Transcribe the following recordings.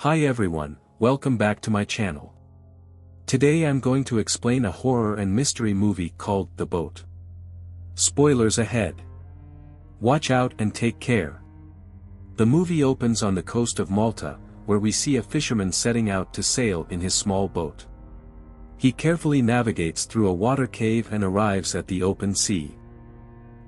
Hi everyone, welcome back to my channel. Today I'm going to explain a horror and mystery movie called The Boat. Spoilers ahead. Watch out and take care. The movie opens on the coast of Malta, where we see a fisherman setting out to sail in his small boat. He carefully navigates through a water cave and arrives at the open sea.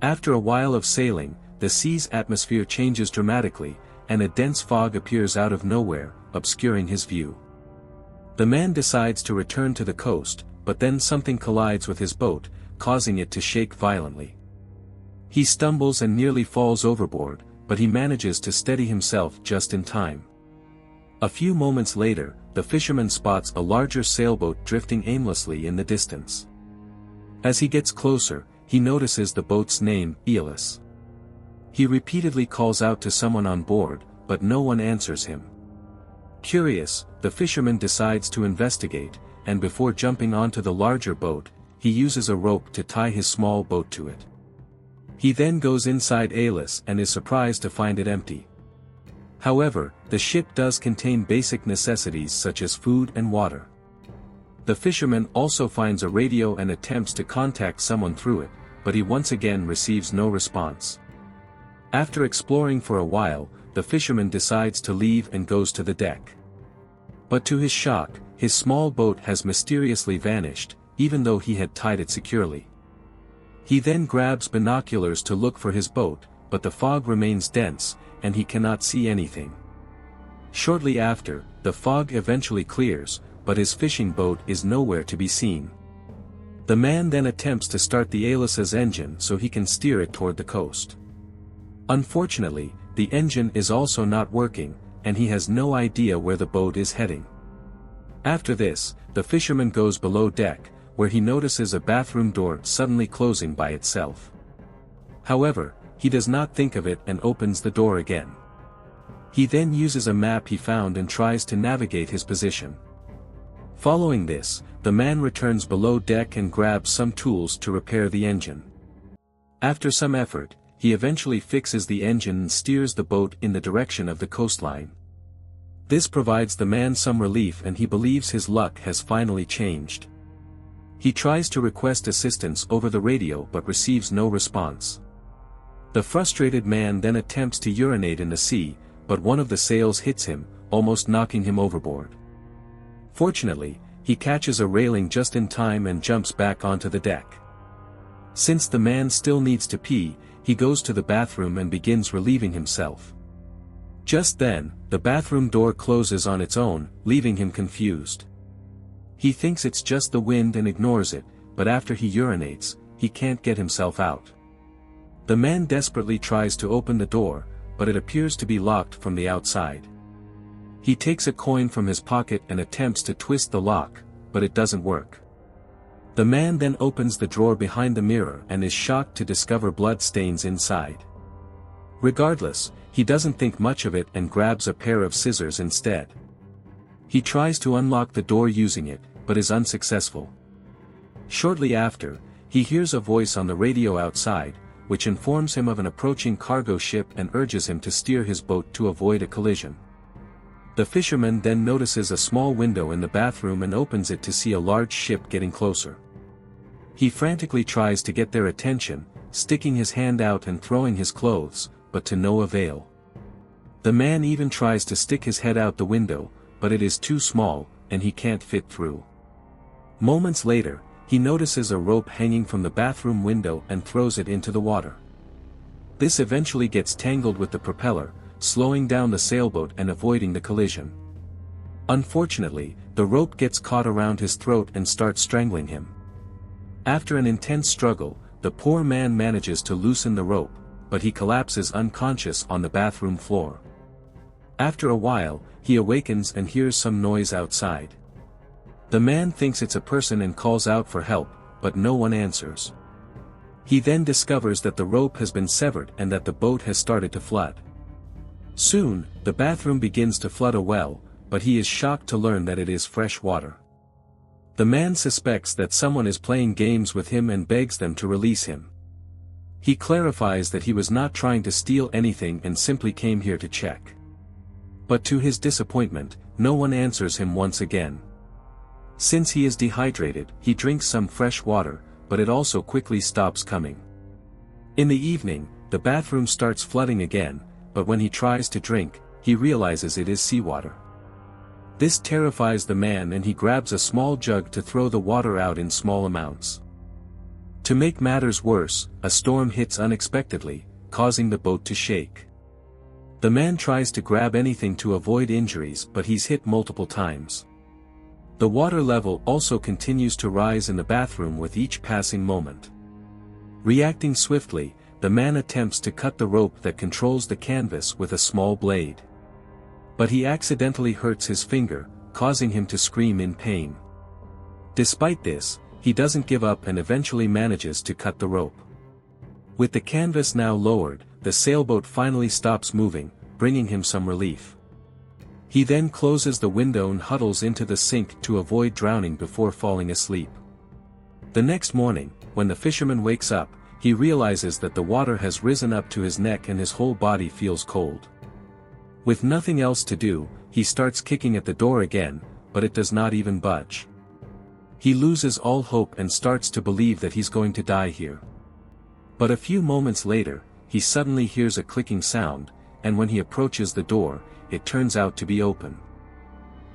After a while of sailing, the sea's atmosphere changes dramatically, and a dense fog appears out of nowhere, obscuring his view. The man decides to return to the coast, but then something collides with his boat, causing it to shake violently. He stumbles and nearly falls overboard, but he manages to steady himself just in time. A few moments later, the fisherman spots a larger sailboat drifting aimlessly in the distance. As he gets closer, he notices the boat's name, Eelis. He repeatedly calls out to someone on board, but no one answers him. Curious, the fisherman decides to investigate, and before jumping onto the larger boat, he uses a rope to tie his small boat to it. He then goes inside Eelis and is surprised to find it empty. However, the ship does contain basic necessities such as food and water. The fisherman also finds a radio and attempts to contact someone through it, but he once again receives no response. After exploring for a while, the fisherman decides to leave and goes to the deck. But to his shock, his small boat has mysteriously vanished, even though he had tied it securely. He then grabs binoculars to look for his boat, but the fog remains dense, and he cannot see anything. Shortly after, the fog eventually clears, but his fishing boat is nowhere to be seen. The man then attempts to start the Eelis's engine so he can steer it toward the coast. Unfortunately, the engine is also not working, and he has no idea where the boat is heading. After this, the fisherman goes below deck, where he notices a bathroom door suddenly closing by itself. However, he does not think of it and opens the door again. He then uses a map he found and tries to navigate his position. Following this, the man returns below deck and grabs some tools to repair the engine. After some effort, he eventually fixes the engine and steers the boat in the direction of the coastline. This provides the man some relief and he believes his luck has finally changed. He tries to request assistance over the radio but receives no response. The frustrated man then attempts to urinate in the sea, but one of the sails hits him, almost knocking him overboard. Fortunately, he catches a railing just in time and jumps back onto the deck. Since the man still needs to pee, he goes to the bathroom and begins relieving himself. Just then, the bathroom door closes on its own, leaving him confused. He thinks it's just the wind and ignores it, but after he urinates, he can't get himself out. The man desperately tries to open the door, but it appears to be locked from the outside. He takes a coin from his pocket and attempts to twist the lock, but it doesn't work. The man then opens the drawer behind the mirror and is shocked to discover blood stains inside. Regardless, he doesn't think much of it and grabs a pair of scissors instead. He tries to unlock the door using it, but is unsuccessful. Shortly after, he hears a voice on the radio outside, which informs him of an approaching cargo ship and urges him to steer his boat to avoid a collision. The fisherman then notices a small window in the bathroom and opens it to see a large ship getting closer. He frantically tries to get their attention, sticking his hand out and throwing his clothes, but to no avail. The man even tries to stick his head out the window, but it is too small, and he can't fit through. Moments later, he notices a rope hanging from the bathroom window and throws it into the water. This eventually gets tangled with the propeller, slowing down the sailboat and avoiding the collision. Unfortunately, the rope gets caught around his throat and starts strangling him. After an intense struggle, the poor man manages to loosen the rope, but he collapses unconscious on the bathroom floor. After a while, he awakens and hears some noise outside. The man thinks it's a person and calls out for help, but no one answers. He then discovers that the rope has been severed and that the boat has started to flood. Soon, the bathroom begins to flood a well, but he is shocked to learn that it is fresh water. The man suspects that someone is playing games with him and begs them to release him. He clarifies that he was not trying to steal anything and simply came here to check. But to his disappointment, no one answers him once again. Since he is dehydrated, he drinks some fresh water, but it also quickly stops coming. In the evening, the bathroom starts flooding again, but when he tries to drink, he realizes it is seawater. This terrifies the man and he grabs a small jug to throw the water out in small amounts. To make matters worse, a storm hits unexpectedly, causing the boat to shake. The man tries to grab anything to avoid injuries, but he's hit multiple times. The water level also continues to rise in the bathroom with each passing moment. Reacting swiftly, the man attempts to cut the rope that controls the canvas with a small blade. But he accidentally hurts his finger, causing him to scream in pain. Despite this, he doesn't give up and eventually manages to cut the rope. With the canvas now lowered, the sailboat finally stops moving, bringing him some relief. He then closes the window and huddles into the sink to avoid drowning before falling asleep. The next morning, when the fisherman wakes up, he realizes that the water has risen up to his neck and his whole body feels cold. With nothing else to do, he starts kicking at the door again, but it does not even budge. He loses all hope and starts to believe that he's going to die here. But a few moments later, he suddenly hears a clicking sound, and when he approaches the door, it turns out to be open.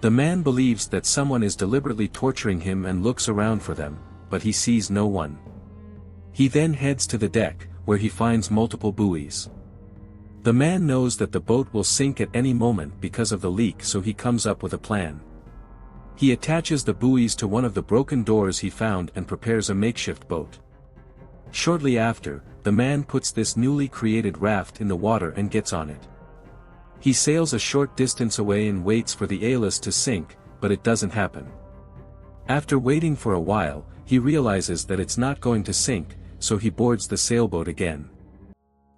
The man believes that someone is deliberately torturing him and looks around for them, but he sees no one. He then heads to the deck, where he finds multiple buoys. The man knows that the boat will sink at any moment because of the leak, so he comes up with a plan. He attaches the buoys to one of the broken doors he found and prepares a makeshift boat. Shortly after, the man puts this newly created raft in the water and gets on it. He sails a short distance away and waits for the Alis to sink, but it doesn't happen. After waiting for a while, he realizes that it's not going to sink, so he boards the sailboat again.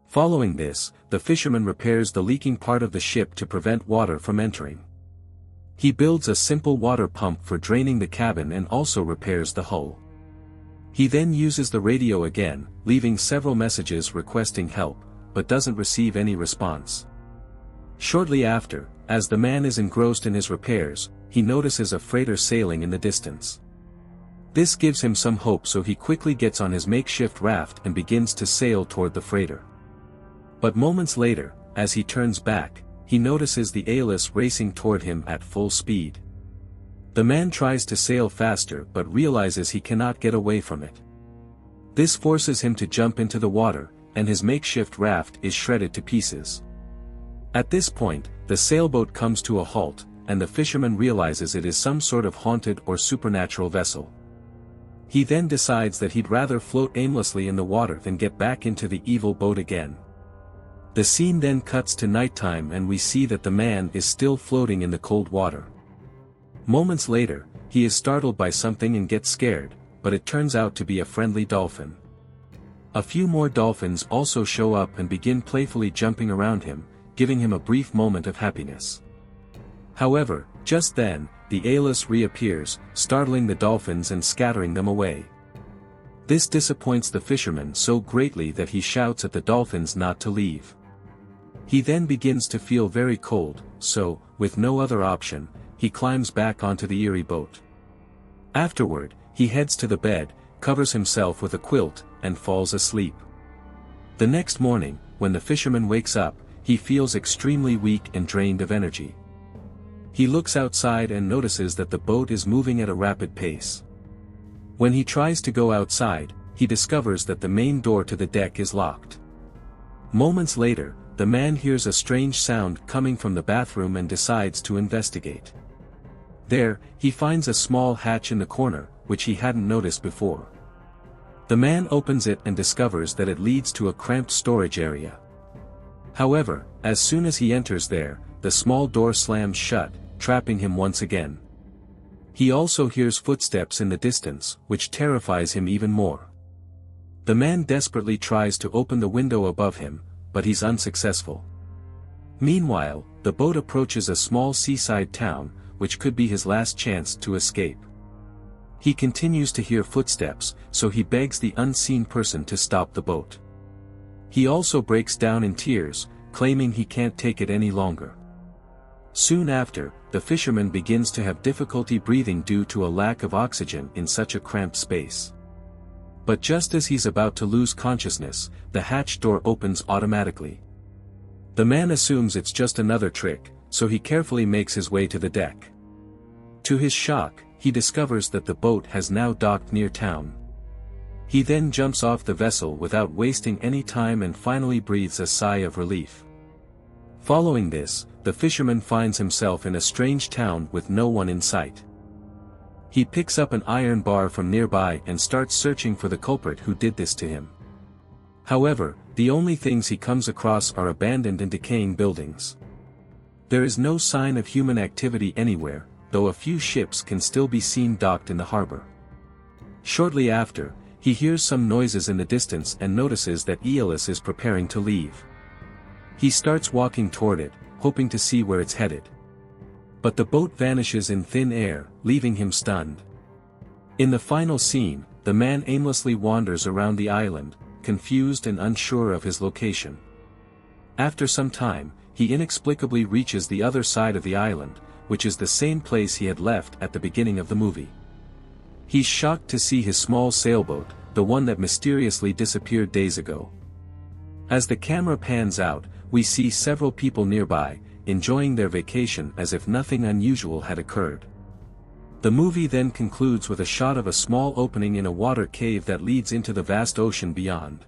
Following this, the fisherman repairs the leaking part of the ship to prevent water from entering. He builds a simple water pump for draining the cabin and also repairs the hull. He then uses the radio again, leaving several messages requesting help, but doesn't receive any response. Shortly after, as the man is engrossed in his repairs, he notices a freighter sailing in the distance. This gives him some hope, so he quickly gets on his makeshift raft and begins to sail toward the freighter. But moments later, as he turns back, he notices the Alis racing toward him at full speed. The man tries to sail faster but realizes he cannot get away from it. This forces him to jump into the water, and his makeshift raft is shredded to pieces. At this point, the sailboat comes to a halt, and the fisherman realizes it is some sort of haunted or supernatural vessel. He then decides that he'd rather float aimlessly in the water than get back into the evil boat again. The scene then cuts to nighttime and we see that the man is still floating in the cold water. Moments later, he is startled by something and gets scared, but it turns out to be a friendly dolphin. A few more dolphins also show up and begin playfully jumping around him, giving him a brief moment of happiness. However, just then, the Alis reappears, startling the dolphins and scattering them away. This disappoints the fisherman so greatly that he shouts at the dolphins not to leave. He then begins to feel very cold, so, with no other option, he climbs back onto the eerie boat. Afterward, he heads to the bed, covers himself with a quilt, and falls asleep. The next morning, when the fisherman wakes up, he feels extremely weak and drained of energy. He looks outside and notices that the boat is moving at a rapid pace. When he tries to go outside, he discovers that the main door to the deck is locked. Moments later, the man hears a strange sound coming from the bathroom and decides to investigate. There, he finds a small hatch in the corner, which he hadn't noticed before. The man opens it and discovers that it leads to a cramped storage area. However, as soon as he enters there, the small door slams shut, trapping him once again. He also hears footsteps in the distance, which terrifies him even more. The man desperately tries to open the window above him, but he's unsuccessful. Meanwhile, the boat approaches a small seaside town, which could be his last chance to escape. He continues to hear footsteps, so he begs the unseen person to stop the boat. He also breaks down in tears, claiming he can't take it any longer. Soon after, the fisherman begins to have difficulty breathing due to a lack of oxygen in such a cramped space. But just as he's about to lose consciousness, the hatch door opens automatically. The man assumes it's just another trick, so he carefully makes his way to the deck. To his shock, he discovers that the boat has now docked near town. He then jumps off the vessel without wasting any time and finally breathes a sigh of relief. Following this, the fisherman finds himself in a strange town with no one in sight. He picks up an iron bar from nearby and starts searching for the culprit who did this to him. However, the only things he comes across are abandoned and decaying buildings. There is no sign of human activity anywhere, though a few ships can still be seen docked in the harbor. Shortly after, he hears some noises in the distance and notices that Aeolus is preparing to leave. He starts walking toward it, hoping to see where it's headed. But the boat vanishes in thin air, leaving him stunned. In the final scene, the man aimlessly wanders around the island, confused and unsure of his location. After some time, he inexplicably reaches the other side of the island, which is the same place he had left at the beginning of the movie. He's shocked to see his small sailboat, the one that mysteriously disappeared days ago. As the camera pans out, we see several people nearby, enjoying their vacation as if nothing unusual had occurred. The movie then concludes with a shot of a small opening in a water cave that leads into the vast ocean beyond.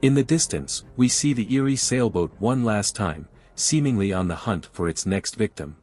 In the distance, we see the eerie sailboat one last time, seemingly on the hunt for its next victim.